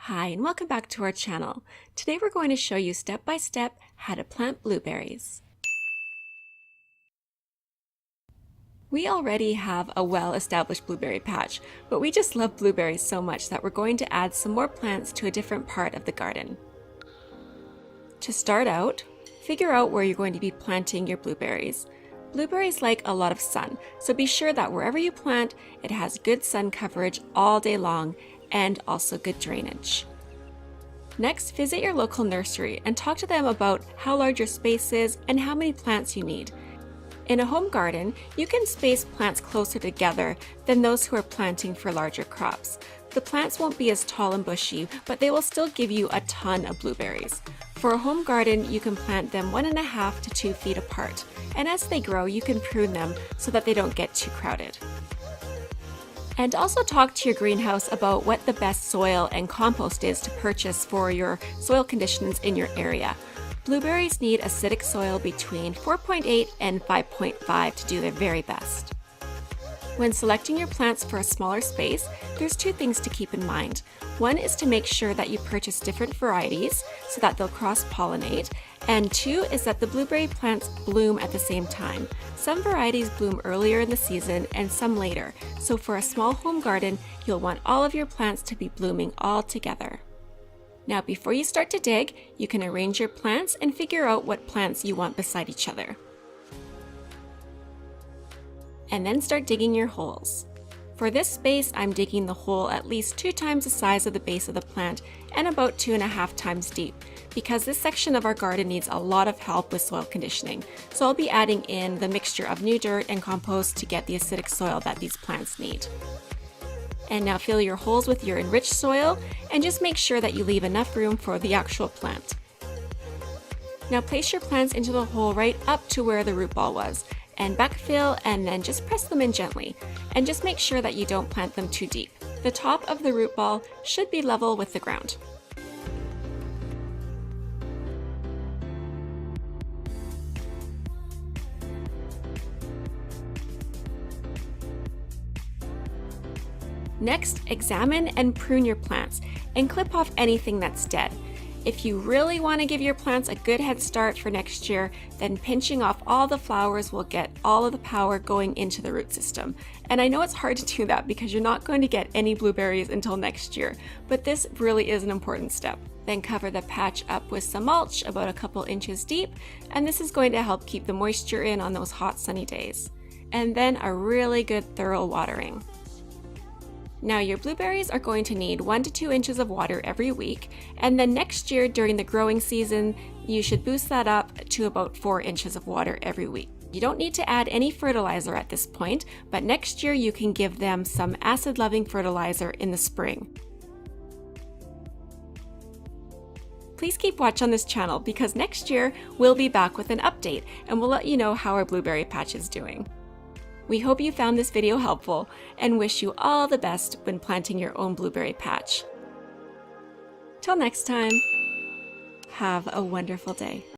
Hi and welcome back to our channel. Today we're going to show you step by step how to plant blueberries. We already have a well-established blueberry patch, but we just love blueberries so much that we're going to add some more plants to a different part of the garden. To start out, figure out where you're going to be planting your blueberries. Blueberries like a lot of sun, so be sure that wherever you plant, it has good sun coverage all day long and also good drainage. Next, visit your local nursery and talk to them about how large your space is and how many plants you need. In a home garden, you can space plants closer together than those who are planting for larger crops. The plants won't be as tall and bushy, but they will still give you a ton of blueberries. For a home garden, you can plant them 1.5 to 2 feet apart, and as they grow, you can prune them so that they don't get too crowded. And also talk to your greenhouse about what the best soil and compost is to purchase for your soil conditions in your area. Blueberries need acidic soil between 4.8 and 5.5 to do their very best. When selecting your plants for a smaller space, there's two things to keep in mind. One is to make sure that you purchase different varieties so that they'll cross-pollinate, and two is that the blueberry plants bloom at the same time. Some varieties bloom earlier in the season and some later, so for a small home garden, you'll want all of your plants to be blooming all together. Now, before you start to dig, you can arrange your plants and figure out what plants you want beside each other. And then start digging your holes. For this space, I'm digging the hole at least 2 times the size of the base of the plant and about 2.5 times deep, because this section of our garden needs a lot of help with soil conditioning. So I'll be adding in the mixture of new dirt and compost to get the acidic soil that these plants need. And now fill your holes with your enriched soil and just make sure that you leave enough room for the actual plant. Now place your plants into the hole right up to where the root ball was, and backfill and then just press them in gently. And just make sure that you don't plant them too deep. The top of the root ball should be level with the ground. Next, examine and prune your plants and clip off anything that's dead. If you really want to give your plants a good head start for next year, then pinching off all the flowers will get all of the power going into the root system. And I know it's hard to do that because you're not going to get any blueberries until next year, but this really is an important step. Then cover the patch up with some mulch about a couple inches deep, and this is going to help keep the moisture in on those hot sunny days. And then a really good thorough watering. Now your blueberries are going to need 1 to 2 inches of water every week, and then next year during the growing season, you should boost that up to about 4 inches of water every week. You don't need to add any fertilizer at this point, but next year you can give them some acid-loving fertilizer in the spring. Please keep watch on this channel because next year we'll be back with an update and we'll let you know how our blueberry patch is doing. We hope you found this video helpful and wish you all the best when planting your own blueberry patch. Till next time, have a wonderful day.